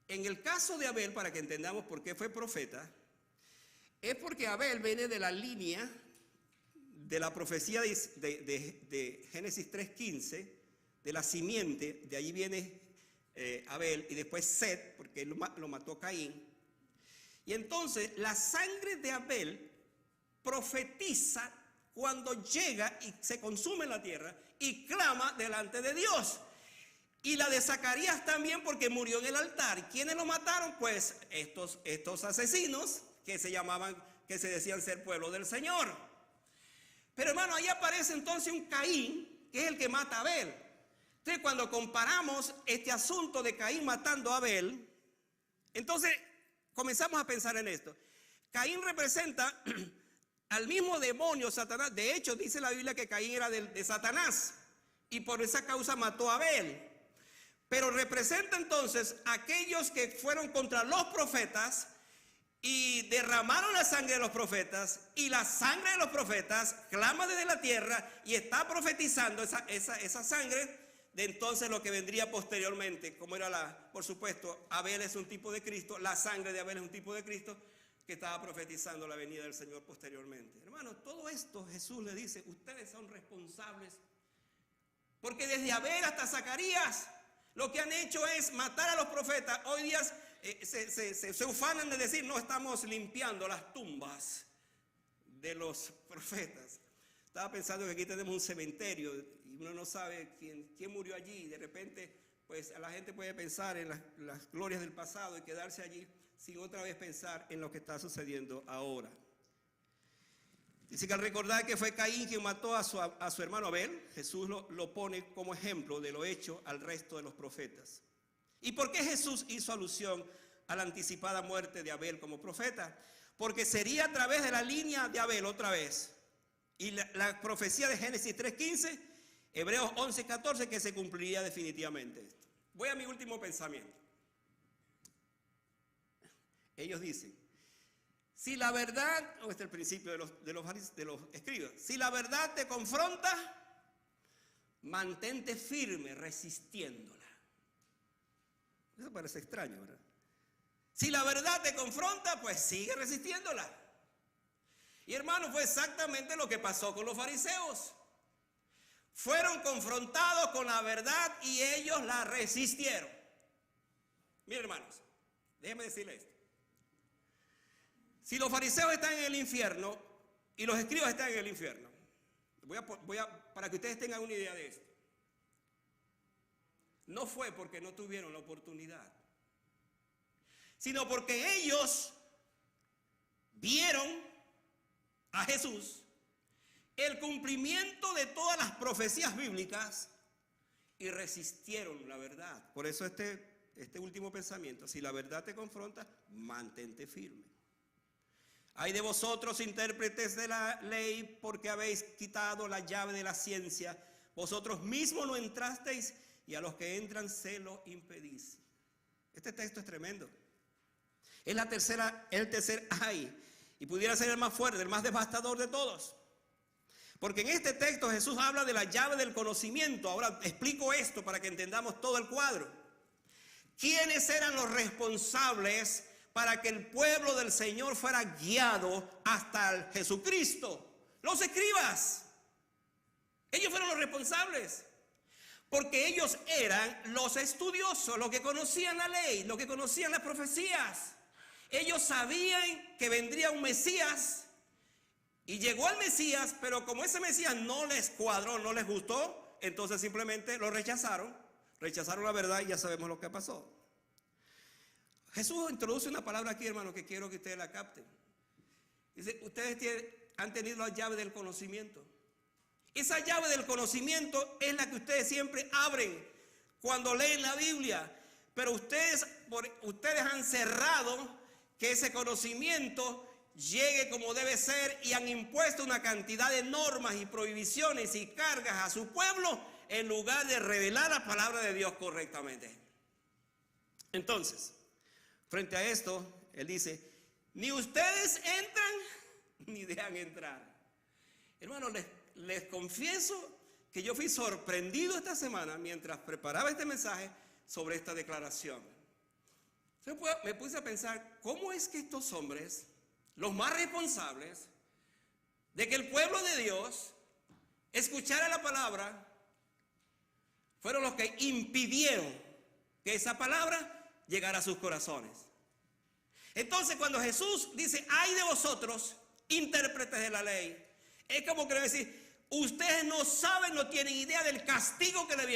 en el caso de Abel, para que entendamos por qué fue profeta, es porque Abel viene de la línea de la profecía de Génesis 3:15, de la simiente, de ahí viene Abel, y después Set, porque él lo mató Caín. Y entonces la sangre de Abel profetiza cuando llega y se consume en la tierra y clama delante de Dios. Y la de Zacarías también, porque murió en el altar. ¿Quiénes lo mataron? Pues estos asesinos que se decían ser pueblo del Señor. Pero hermano, ahí aparece entonces un Caín, que es el que mata a Abel. Entonces, cuando comparamos este asunto de Caín matando a Abel, entonces comenzamos a pensar en esto. Caín representa al mismo demonio, Satanás. De hecho, dice la Biblia que Caín era de Satanás y por esa causa mató a Abel. Pero representa entonces a aquellos que fueron contra los profetas y derramaron la sangre de los profetas, y la sangre de los profetas clama desde la tierra y está profetizando esa sangre de entonces lo que vendría posteriormente, como era por supuesto, Abel es un tipo de Cristo, la sangre de Abel es un tipo de Cristo que estaba profetizando la venida del Señor posteriormente. Hermano, todo esto Jesús le dice, ustedes son responsables, porque desde Abel hasta Zacarías lo que han hecho es matar a los profetas. Hoy día se ufanan de decir, no, estamos limpiando las tumbas de los profetas. Estaba pensando que aquí tenemos un cementerio y uno no sabe quién murió allí. De repente, pues la gente puede pensar en las glorias del pasado y quedarse allí sin otra vez pensar en lo que está sucediendo ahora. Dice que al recordar que fue Caín quien mató a su hermano Abel, Jesús lo pone como ejemplo de lo hecho al resto de los profetas. ¿Y por qué Jesús hizo alusión a la anticipada muerte de Abel como profeta? Porque sería a través de la línea de Abel otra vez. Y la profecía de Génesis 3:15, Hebreos 11:14, que se cumpliría definitivamente. Voy a mi último pensamiento. Ellos dicen, si la verdad, este es el principio de los escribas, si la verdad te confronta, mantente firme resistiéndola. Eso parece extraño, ¿verdad? Si la verdad te confronta, pues sigue resistiéndola. Y hermano, fue exactamente lo que pasó con los fariseos. Fueron confrontados con la verdad y ellos la resistieron. Miren, hermanos, déjenme decirles esto. Si los fariseos están en el infierno y los escribas están en el infierno, para que ustedes tengan una idea de esto, no fue porque no tuvieron la oportunidad, sino porque ellos vieron a Jesús, el cumplimiento de todas las profecías bíblicas, y resistieron la verdad. Por eso este último pensamiento, si la verdad te confronta, mantente firme. Hay de vosotros, intérpretes de la ley, porque habéis quitado la llave de la ciencia. Vosotros mismos no entrasteis, y a los que entran se lo impedís. Este texto es tremendo. Es el tercer ay, y pudiera ser el más fuerte, el más devastador de todos. Porque en este texto Jesús habla de la llave del conocimiento. Ahora explico esto para que entendamos todo el cuadro. ¿Quiénes eran los responsables para que el pueblo del Señor fuera guiado hasta el Jesucristo? Los escribas. Ellos fueron los responsables. Porque ellos eran los estudiosos, los que conocían la ley, los que conocían las profecías. Ellos sabían que vendría un Mesías y llegó el Mesías, pero como ese Mesías no les cuadró, no les gustó, entonces simplemente lo rechazaron la verdad y ya sabemos lo que pasó. Jesús introduce una palabra aquí, hermano, que quiero que ustedes la capten. Dice, ustedes han tenido la llave del conocimiento. Esa llave del conocimiento es la que ustedes siempre abren cuando leen la Biblia. Pero ustedes han cerrado que ese conocimiento llegue como debe ser y han impuesto una cantidad de normas y prohibiciones y cargas a su pueblo en lugar de revelar la palabra de Dios correctamente. Entonces, frente a esto, él dice, ni ustedes entran ni dejan entrar. Hermano, les confieso que yo fui sorprendido esta semana mientras preparaba este mensaje sobre esta declaración. Me puse a pensar, ¿cómo es que estos hombres, los más responsables de que el pueblo de Dios escuchara la palabra, fueron los que impidieron que esa palabra llegara a sus corazones? Entonces, cuando Jesús dice, ay de vosotros, intérpretes de la ley, es como que le decir, ustedes no saben, no tienen idea del castigo que les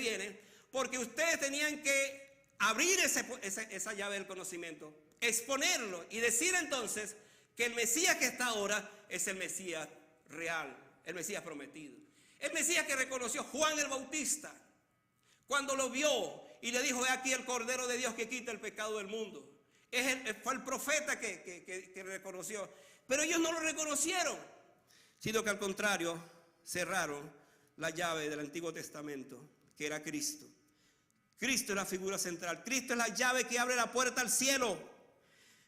viene, porque ustedes tenían que abrir esa llave del conocimiento, exponerlo y decir entonces que el Mesías que está ahora es el Mesías real, el Mesías prometido. El Mesías que reconoció Juan el Bautista cuando lo vio y le dijo, he aquí el Cordero de Dios que quita el pecado del mundo. Fue el profeta que reconoció. Pero ellos no lo reconocieron, sino que al contrario, cerraron la llave del Antiguo Testamento, que era Cristo. Cristo es la figura central. Cristo es la llave que abre la puerta al cielo.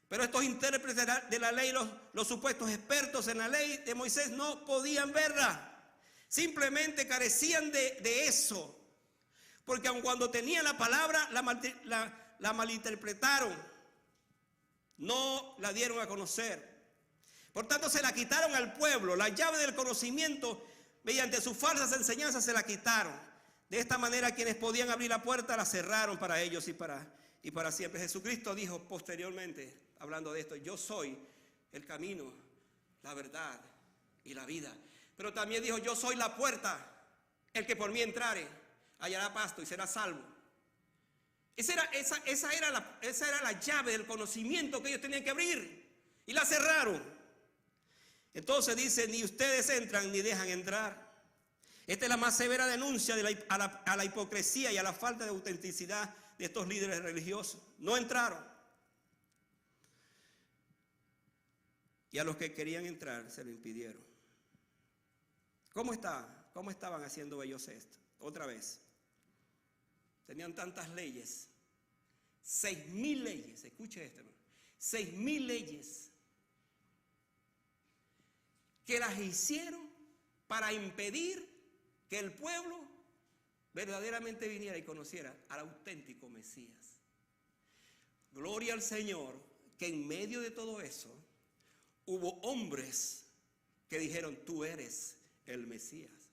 Pero estos intérpretes de la ley, los supuestos expertos en la ley de Moisés, no podían verla. Simplemente carecían de eso. Porque aun cuando tenían la palabra, la malinterpretaron. No la dieron a conocer. Por tanto, se la quitaron al pueblo. La llave del conocimiento, mediante sus falsas enseñanzas, se la quitaron. De esta manera, quienes podían abrir la puerta, la cerraron para ellos y para siempre. Jesucristo dijo posteriormente, hablando de esto: yo soy el camino, la verdad y la vida. Pero también dijo: yo soy la puerta. El que por mí entrare hallará pasto y será salvo. Esa era la llave del conocimiento que ellos tenían que abrir. Y la cerraron. Entonces dice: ni ustedes entran ni dejan entrar. Esta es la más severa denuncia a la hipocresía y a la falta de autenticidad de estos líderes religiosos. No entraron. Y a los que querían entrar se lo impidieron. ¿Cómo estaban haciendo ellos esto? Otra vez. Tenían tantas leyes. 6,000 leyes. Escuche esto, hermano. 6,000 leyes. Que las hicieron para impedir que el pueblo verdaderamente viniera y conociera al auténtico Mesías. Gloria al Señor, que en medio de todo eso hubo hombres que dijeron: tú eres el Mesías,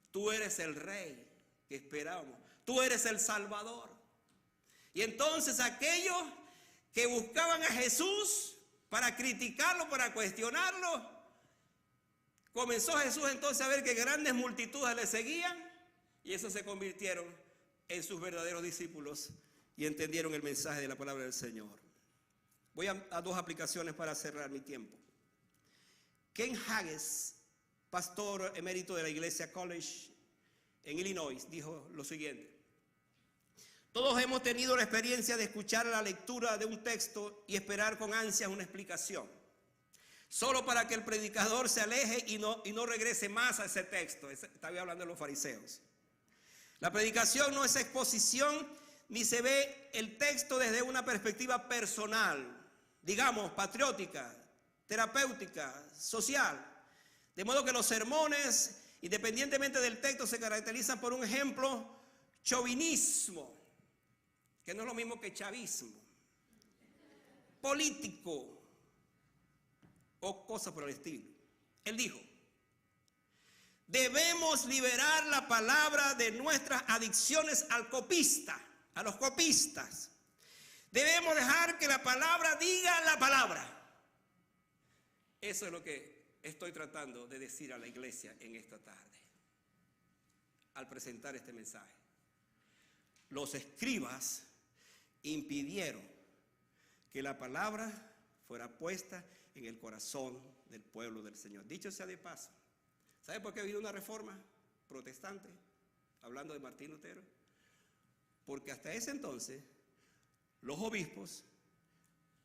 tú eres el Rey que esperábamos, tú eres el Salvador. Y entonces aquellos que buscaban a Jesús para criticarlo, para cuestionarlo, comenzó Jesús entonces a ver que grandes multitudes le seguían, y esos se convirtieron en sus verdaderos discípulos y entendieron el mensaje de la palabra del Señor. Voy a dos aplicaciones para cerrar mi tiempo. Ken Hages, pastor emérito de la Iglesia College en Illinois, dijo lo siguiente: todos hemos tenido la experiencia de escuchar la lectura de un texto y esperar con ansias una explicación, solo para que el predicador se aleje y no regrese más a ese texto. Estaba hablando de los fariseos. La predicación no es exposición, ni se ve el texto desde una perspectiva personal, digamos, patriótica, terapéutica, social. De modo que los sermones, independientemente del texto, se caracterizan por un ejemplo: chauvinismo, que no es lo mismo que chavismo, político o cosas por el estilo. Él dijo: debemos liberar la palabra de nuestras adicciones al copista, a los copistas. Debemos dejar que la palabra diga la palabra. Eso es lo que estoy tratando de decir a la iglesia en esta tarde, al presentar este mensaje. Los escribas impidieron que la palabra fuera puesta en el corazón del pueblo del Señor. Dicho sea de paso, ¿sabe por qué vino una reforma protestante? Hablando de Martín Lutero. Porque hasta ese entonces los obispos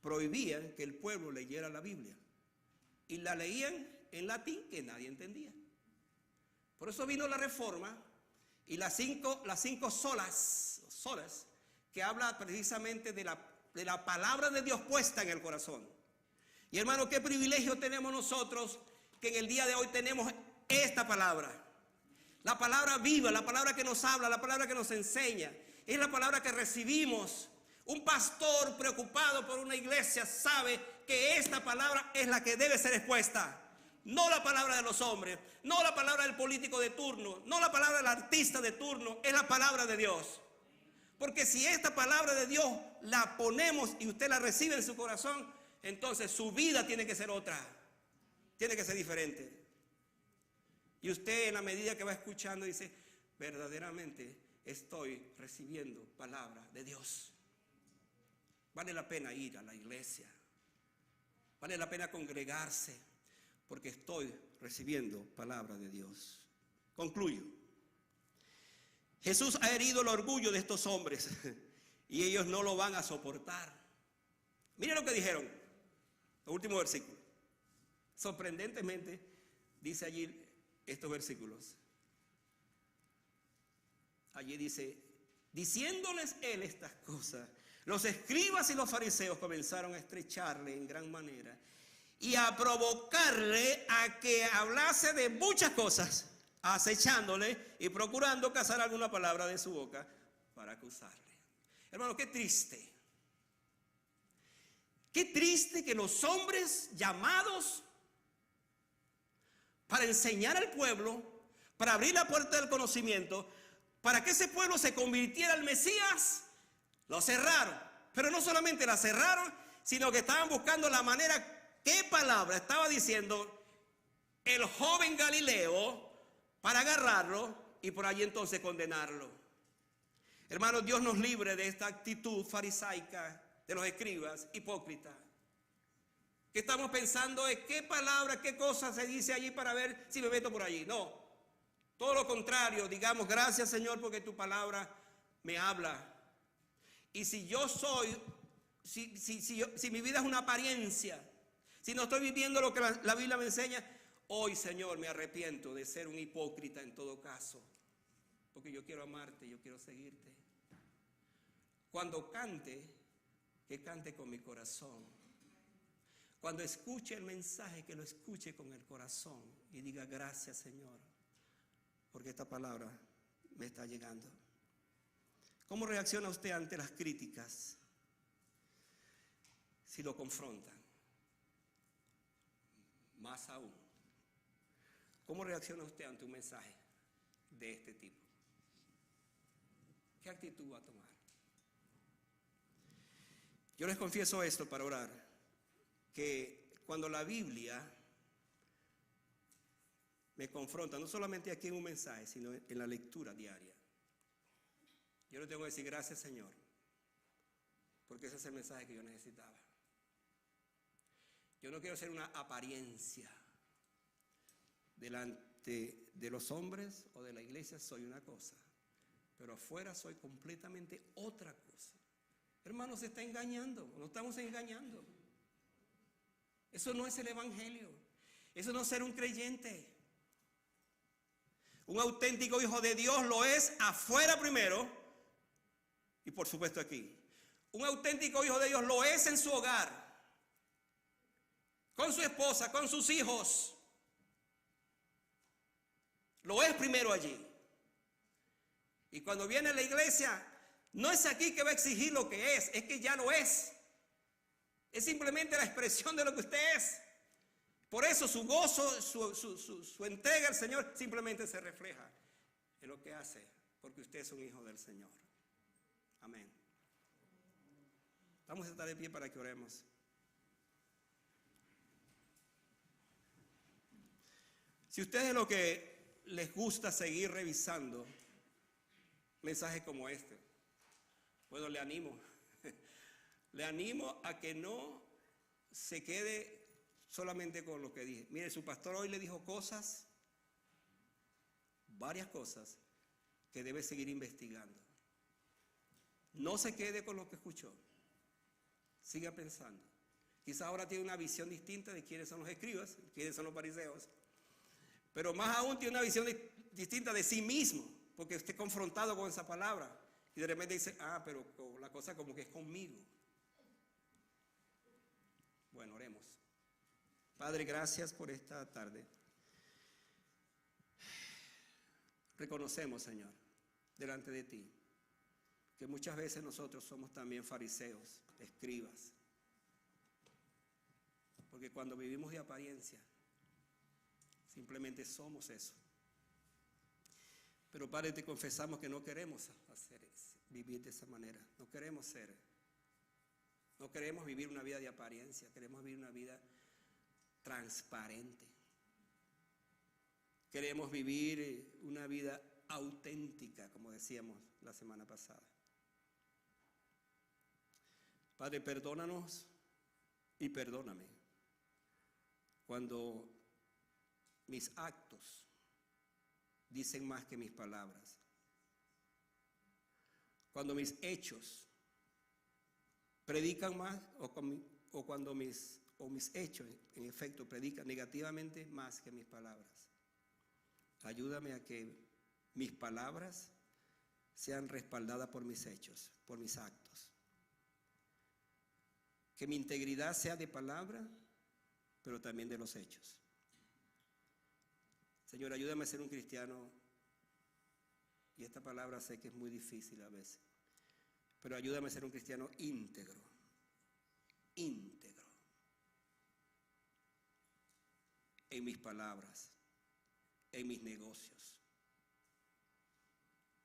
prohibían que el pueblo leyera la Biblia, y la leían en latín que nadie entendía. Por eso vino la reforma y las cinco solas, que habla precisamente de la palabra de Dios puesta en el corazón. Y hermano, qué privilegio tenemos nosotros, que en el día de hoy tenemos esta palabra. La palabra viva, la palabra que nos habla, la palabra que nos enseña. Es la palabra que recibimos. Un pastor preocupado por una iglesia sabe que esta palabra es la que debe ser expuesta. No la palabra de los hombres, no la palabra del político de turno, no la palabra del artista de turno, es la palabra de Dios. Porque si esta palabra de Dios la ponemos y usted la recibe en su corazón, entonces su vida tiene que ser otra, tiene que ser diferente. Y usted, en la medida que va escuchando, dice: verdaderamente estoy recibiendo palabra de Dios. Vale la pena ir a la iglesia, vale la pena congregarse, porque estoy recibiendo palabra de Dios. Concluyo. Jesús ha herido el orgullo de estos hombres y ellos no lo van a soportar. Miren lo que dijeron, el último versículo. Sorprendentemente, dice allí estos versículos. Allí dice, diciéndoles él estas cosas, los escribas y los fariseos comenzaron a estrecharle en gran manera y a provocarle a que hablase de muchas cosas, acechándole y procurando cazar alguna palabra de su boca para acusarle. Hermano, qué triste. Qué triste que los hombres llamados para enseñar al pueblo, para abrir la puerta del conocimiento, para que ese pueblo se convirtiera al Mesías, lo cerraron. Pero no solamente la cerraron, sino que estaban buscando la manera, qué palabra estaba diciendo el joven Galileo para agarrarlo y por allí entonces condenarlo. Hermanos, Dios nos libre de esta actitud farisaica de los escribas hipócritas. ¿Qué estamos pensando? ¿Es qué palabra, qué cosa se dice allí para ver si me meto por allí? No. Todo lo contrario, digamos, gracias Señor porque tu palabra me habla. Y si yo soy, si mi vida es una apariencia, si no estoy viviendo lo que la Biblia me enseña, hoy Señor me arrepiento de ser un hipócrita en todo caso. Porque yo quiero amarte, yo quiero seguirte. Cuando cante, que cante con mi corazón. Cuando escuche el mensaje, que lo escuche con el corazón y diga gracias Señor, porque esta palabra me está llegando. ¿Cómo reacciona usted ante las críticas? Si lo confrontan. Más aún, ¿cómo reacciona usted ante un mensaje de este tipo? ¿Qué actitud va a tomar? Yo les confieso esto para orar, que cuando la Biblia me confronta, no solamente aquí en un mensaje, sino en la lectura diaria, yo le tengo que decir gracias Señor, porque ese es el mensaje que yo necesitaba. Yo no quiero ser una apariencia delante de los hombres o de la iglesia, soy una cosa, pero afuera soy completamente otra cosa. Hermano, se está engañando, nos estamos engañando. Eso no es el evangelio, eso no es ser un creyente. Un auténtico hijo de Dios lo es afuera primero y por supuesto aquí. Un auténtico hijo de Dios lo es en su hogar, con su esposa, con sus hijos. Lo es primero allí. Y cuando viene a la iglesia, no es aquí que va a exigir lo que es que ya lo es. Es simplemente la expresión de lo que usted es. Por eso su gozo, su entrega al Señor simplemente se refleja en lo que hace, porque usted es un hijo del Señor. Amén. Vamos a estar de pie para que oremos. Si ustedes lo que les gusta seguir revisando mensajes como este, bueno, le animo a que no se quede solamente con lo que dije. Mire, su pastor hoy le dijo cosas, varias cosas, que debe seguir investigando. No se quede con lo que escuchó, siga pensando. Quizás ahora tiene una visión distinta de quiénes son los escribas, quiénes son los fariseos, pero más aún tiene una visión distinta de sí mismo, porque esté confrontado con esa palabra y de repente dice, pero la cosa como que es conmigo. Bueno, oremos. Padre, gracias por esta tarde. Reconocemos, Señor, delante de ti, que muchas veces nosotros somos también fariseos, escribas, porque cuando vivimos de apariencia, simplemente somos eso. Pero Padre, te confesamos que no queremos vivir de esa manera. No queremos vivir una vida de apariencia. Queremos vivir una vida transparente. Queremos vivir una vida auténtica, como decíamos la semana pasada. Padre, perdónanos y perdóname cuando mis actos dicen más que mis palabras. Cuando mis hechos predican más o cuando mis mis hechos, en efecto, predican negativamente más que mis palabras. Ayúdame a que mis palabras sean respaldadas por mis hechos, por mis actos. Que mi integridad sea de palabra, pero también de los hechos. Señor, ayúdame a ser un cristiano, y esta palabra sé que es muy difícil a veces, pero ayúdame a ser un cristiano íntegro, íntegro, en mis palabras, en mis negocios,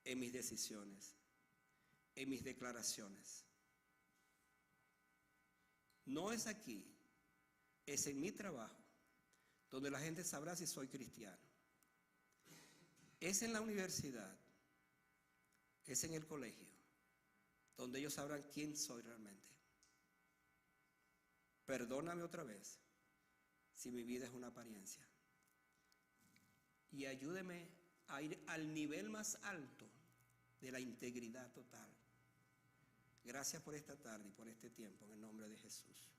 en mis decisiones, en mis declaraciones. No es aquí, es en mi trabajo, donde la gente sabrá si soy cristiano. Es en la universidad, es en el colegio, donde ellos sabrán quién soy realmente. Perdóname otra vez si mi vida es una apariencia. Y ayúdeme a ir al nivel más alto de la integridad total. Gracias por esta tarde y por este tiempo, en el nombre de Jesús.